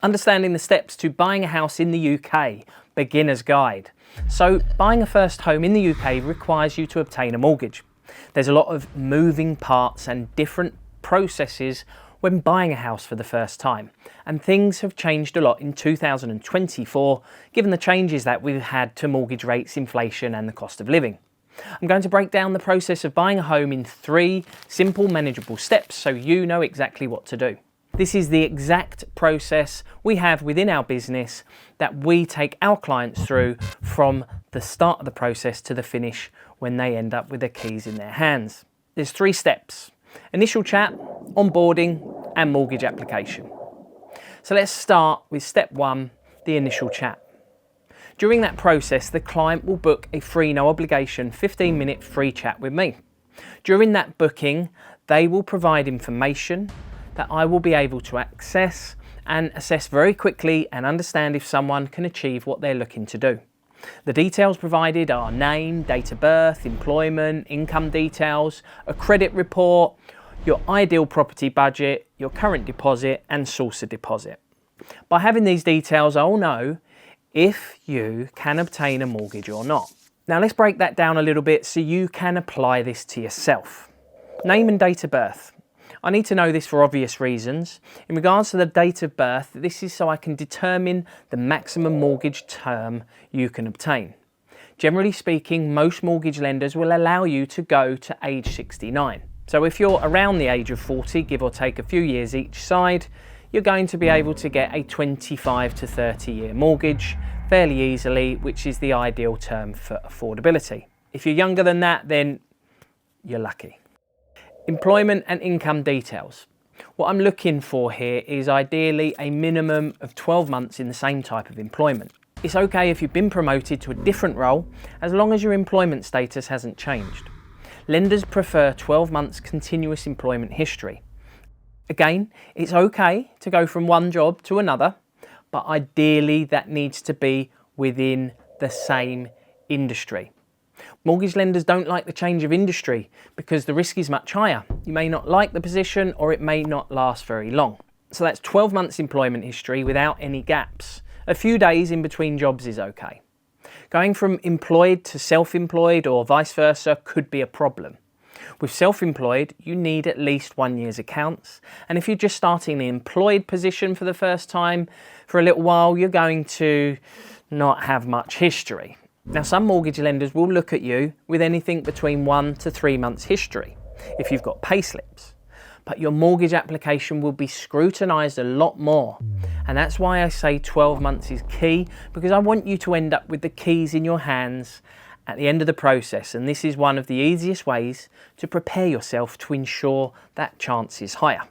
Understanding the steps to buying a house in the UK, beginner's guide. So buying a first home in the UK requires you to obtain a mortgage. There's a lot of moving parts and different processes when buying a house for the first time. And things have changed a lot in 2024, given the changes that we've had to mortgage rates, inflation and the cost of living. I'm going to break down the process of buying a home in 3 simple, manageable steps so you know exactly what to do. This is the exact process we have within our business that we take our clients through from the start of the process to the finish when they end up with the keys in their hands. There's 3 steps: initial chat, onboarding and mortgage application. So let's start with step 1, the initial chat. During that process, the client will book a free, no obligation, 15-minute free chat with me. During that booking, they will provide information that I will be able to access and assess very quickly and understand if someone can achieve what they're looking to do. The details provided are name, date of birth, employment, income details, a credit report, your ideal property budget, your current deposit and source of deposit. By having these details, I'll know if you can obtain a mortgage or not. Now let's break that down a little bit so you can apply this to yourself. Name and date of birth. I need to know this for obvious reasons. In regards to the date of birth, this is so I can determine the maximum mortgage term you can obtain. Generally speaking, most mortgage lenders will allow you to go to age 69. So if you're around the age of 40, give or take a few years each side, you're going to be able to get a 25 to 30 year mortgage fairly easily, which is the ideal term for affordability. If you're younger than that, then you're lucky. Employment and income details. What I'm looking for here is ideally a minimum of 12 months in the same type of employment. It's okay if you've been promoted to a different role, as long as your employment status hasn't changed. Lenders prefer 12 months continuous employment history. Again, it's okay to go from one job to another, but ideally that needs to be within the same industry. Mortgage lenders don't like the change of industry because the risk is much higher. You may not like the position or it may not last very long. So that's 12 months employment history without any gaps. A few days in between jobs is okay. Going from employed to self-employed or vice versa could be a problem. With self-employed, you need at least 1 year's accounts. And if you're just starting the employed position for the first time, for a little while, you're going to not have much history. Now, some mortgage lenders will look at you with anything between 1 to 3 months history if you've got pay slips. But your mortgage application will be scrutinised a lot more. And that's why I say 12 months is key, because I want you to end up with the keys in your hands at the end of the process. And this is one of the easiest ways to prepare yourself to ensure that chance is higher.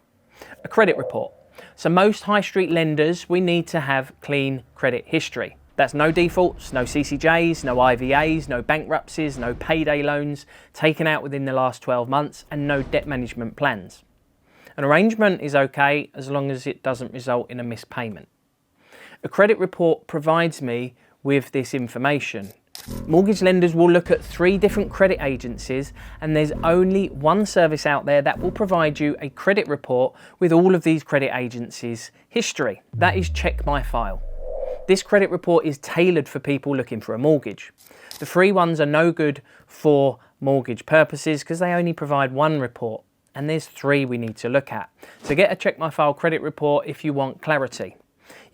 A credit report. So most high street lenders, we need to have clean credit history. That's no defaults, no CCJs, no IVAs, no bankruptcies, no payday loans taken out within the last 12 months and no debt management plans. An arrangement is okay as long as it doesn't result in a missed payment. A credit report provides me with this information. Mortgage lenders will look at 3 different credit agencies and there's only one service out there that will provide you a credit report with all of these credit agencies' history. That is checkmyfile. This credit report is tailored for people looking for a mortgage. The free ones are no good for mortgage purposes because they only provide 1 report and there's 3 we need to look at. So get a checkmyfile credit report if you want clarity.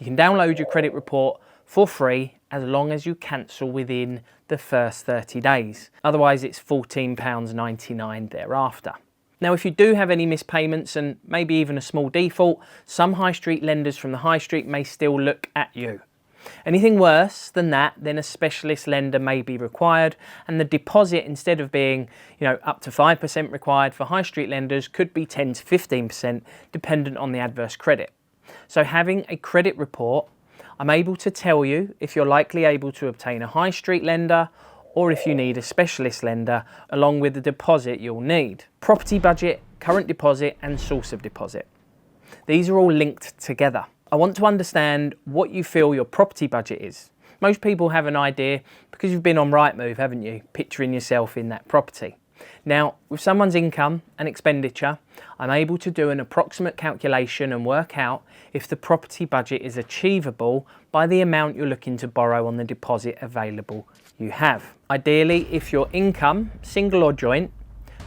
You can download your credit report for free as long as you cancel within the first 30 days. Otherwise it's £14.99 thereafter. Now, if you do have any missed payments and maybe even a small default, some high street lenders from the high street may still look at you. Anything worse than that, then a specialist lender may be required, and the deposit, instead of being up to 5% required for high street lenders, could be 10 to 15% dependent on the adverse credit. So having a credit report, I'm able to tell you if you're likely able to obtain a high street lender or if you need a specialist lender, along with the deposit you'll need. Property budget, current deposit and source of deposit. These are all linked together. I want to understand what you feel your property budget is. Most people have an idea because you've been on Rightmove, haven't you? Picturing yourself in that property. Now, with someone's income and expenditure, I'm able to do an approximate calculation and work out if the property budget is achievable by the amount you're looking to borrow on the deposit available you have. Ideally, if your income, single or joint,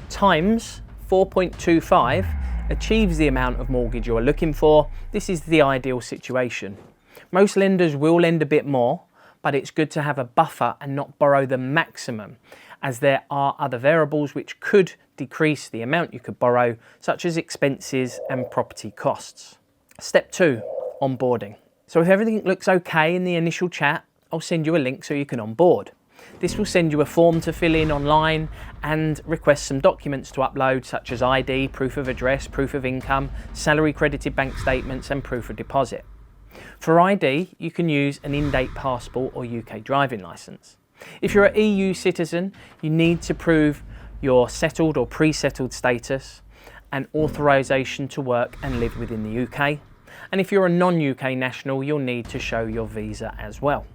times 4.25 achieves the amount of mortgage you're looking for, this is the ideal situation. Most lenders will lend a bit more, but it's good to have a buffer and not borrow the maximum, as there are other variables which could decrease the amount you could borrow, such as expenses and property costs. Step 2, onboarding. So if everything looks okay in the initial chat, I'll send you a link so you can onboard. This will send you a form to fill in online and request some documents to upload, such as ID, proof of address, proof of income, salary credited bank statements and proof of deposit. For ID, you can use an in-date passport or UK driving licence. If you're an EU citizen, you need to prove your settled or pre-settled status and authorisation to work and live within the UK. And if you're a non-UK national, you'll need to show your visa as well.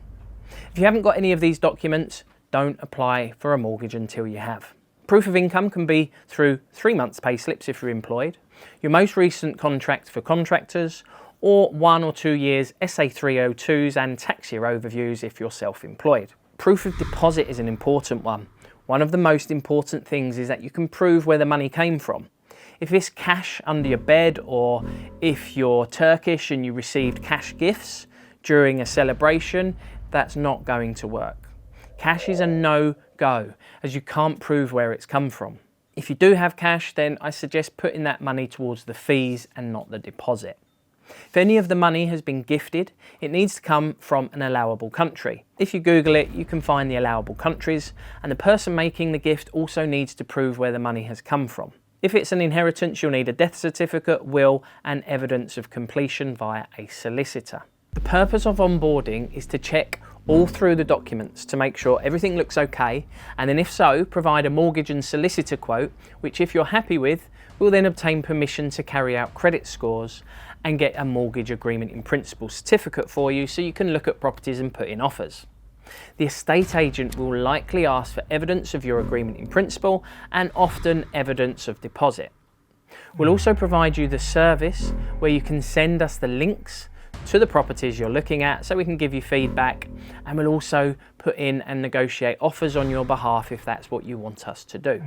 If you haven't got any of these documents, don't apply for a mortgage until you have. Proof of income can be through 3 months pay slips if you're employed, your most recent contract for contractors, or 1 or 2 years SA 302s and tax year overviews if you're self-employed. Proof of deposit is an important one. One of the most important things is that you can prove where the money came from. If it's cash under your bed, or if you're Turkish and you received cash gifts during a celebration, that's not going to work. Cash is a no-go, as you can't prove where it's come from. If you do have cash, then I suggest putting that money towards the fees and not the deposit. If any of the money has been gifted, it needs to come from an allowable country. If you Google it, you can find the allowable countries, and the person making the gift also needs to prove where the money has come from. If it's an inheritance, you'll need a death certificate, will, and evidence of completion via a solicitor. The purpose of onboarding is to check all through the documents to make sure everything looks okay, and then if so, provide a mortgage and solicitor quote, which if you're happy with, will then obtain permission to carry out credit scores and get a mortgage agreement in principle certificate for you so you can look at properties and put in offers. The estate agent will likely ask for evidence of your agreement in principle and often evidence of deposit. We'll also provide you the service where you can send us the links to the properties you're looking at so we can give you feedback, and we'll also put in and negotiate offers on your behalf if that's what you want us to do.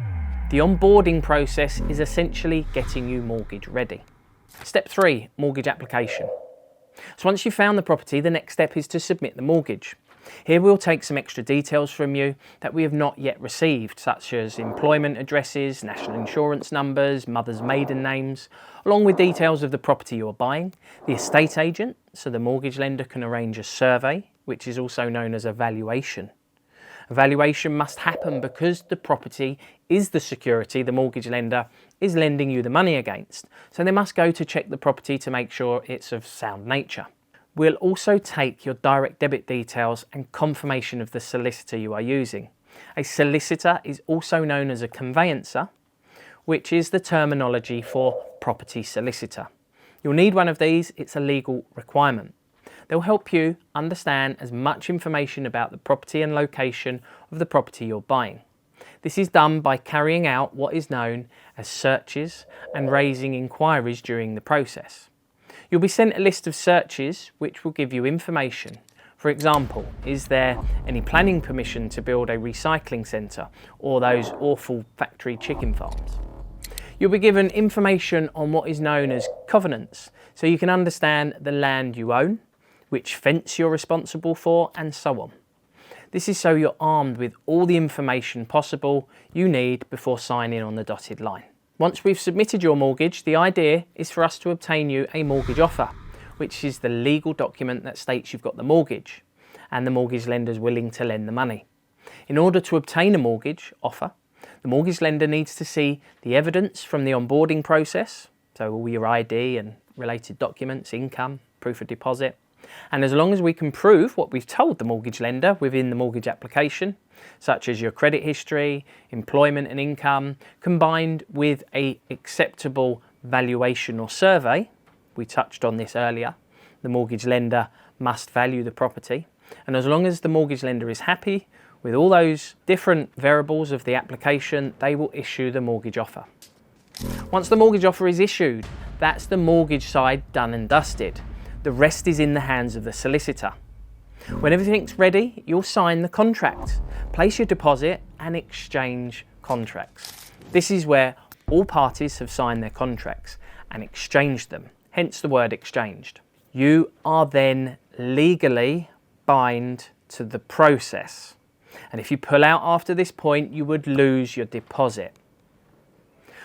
The onboarding process is essentially getting you mortgage ready. Step 3, mortgage application. So once you've found the property, the next step is to submit the mortgage. Here we'll take some extra details from you that we have not yet received, such as employment addresses, national insurance numbers, mother's maiden names, along with details of the property you're buying, the estate agent, so the mortgage lender can arrange a survey, which is also known as a valuation. A valuation must happen because the property is the security the mortgage lender is lending you the money against, so they must go to check the property to make sure it's of sound nature. We'll also take your direct debit details and confirmation of the solicitor you are using. A solicitor is also known as a conveyancer, which is the terminology for property solicitor. You'll need one of these, it's a legal requirement. They'll help you understand as much information about the property and location of the property you're buying. This is done by carrying out what is known as searches and raising inquiries during the process. You'll be sent a list of searches which will give you information. For example, is there any planning permission to build a recycling centre or those awful factory chicken farms? You'll be given information on what is known as covenants, so you can understand the land you own, which fence you're responsible for, and so on. This is so you're armed with all the information possible you need before signing on the dotted line. Once we've submitted your mortgage, the idea is for us to obtain you a mortgage offer, which is the legal document that states you've got the mortgage and the mortgage lender is willing to lend the money. In order to obtain a mortgage offer, the mortgage lender needs to see the evidence from the onboarding process, so all your ID and related documents, income, proof of deposit. And as long as we can prove what we've told the mortgage lender within the mortgage application, such as your credit history, employment and income, combined with an acceptable valuation or survey, we touched on this earlier, the mortgage lender must value the property. And as long as the mortgage lender is happy With all those different variables of the application, they will issue the mortgage offer. Once the mortgage offer is issued, that's the mortgage side done and dusted. The rest is in the hands of the solicitor. When everything's ready, you'll sign the contract, place your deposit and exchange contracts. This is where all parties have signed their contracts and exchanged them, hence the word exchanged. You are then legally bound to the process. And if you pull out after this point, you would lose your deposit.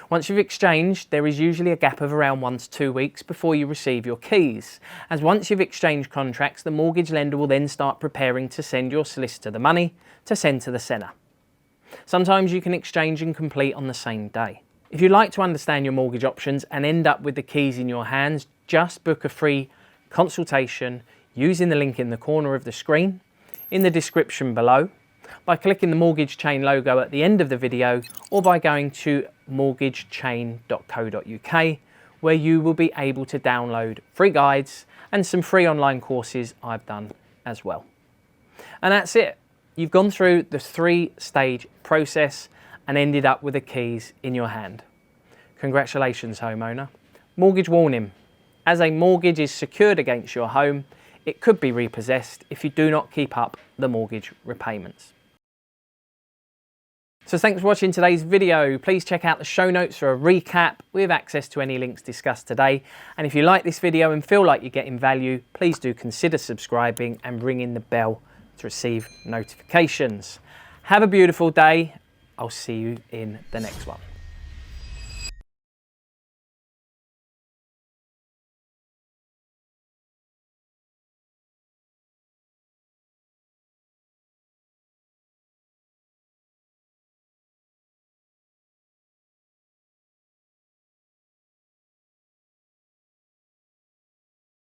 Once you've exchanged, there is usually a gap of around 1 to 2 weeks before you receive your keys, as once you've exchanged contracts, the mortgage lender will then start preparing to send your solicitor the money to send to the seller. Sometimes you can exchange and complete on the same day. If you'd like to understand your mortgage options and end up with the keys in your hands, just book a free consultation using the link in the corner of the screen, in the description below, by clicking the mortgage chain logo at the end of the video, or by going to mortgagechain.co.uk, where you will be able to download free guides and some free online courses I've done as well. And that's it. You've gone through the 3-stage process and ended up with the keys in your hand. Congratulations, homeowner. Mortgage warning. As a mortgage is secured against your home, it could be repossessed if you do not keep up the mortgage repayments. So thanks for watching today's video. Please check out the show notes for a recap with access to any links discussed today. And if you like this video and feel like you're getting value, please do consider subscribing and ringing the bell to receive notifications. Have a beautiful day. I'll see you in the next one.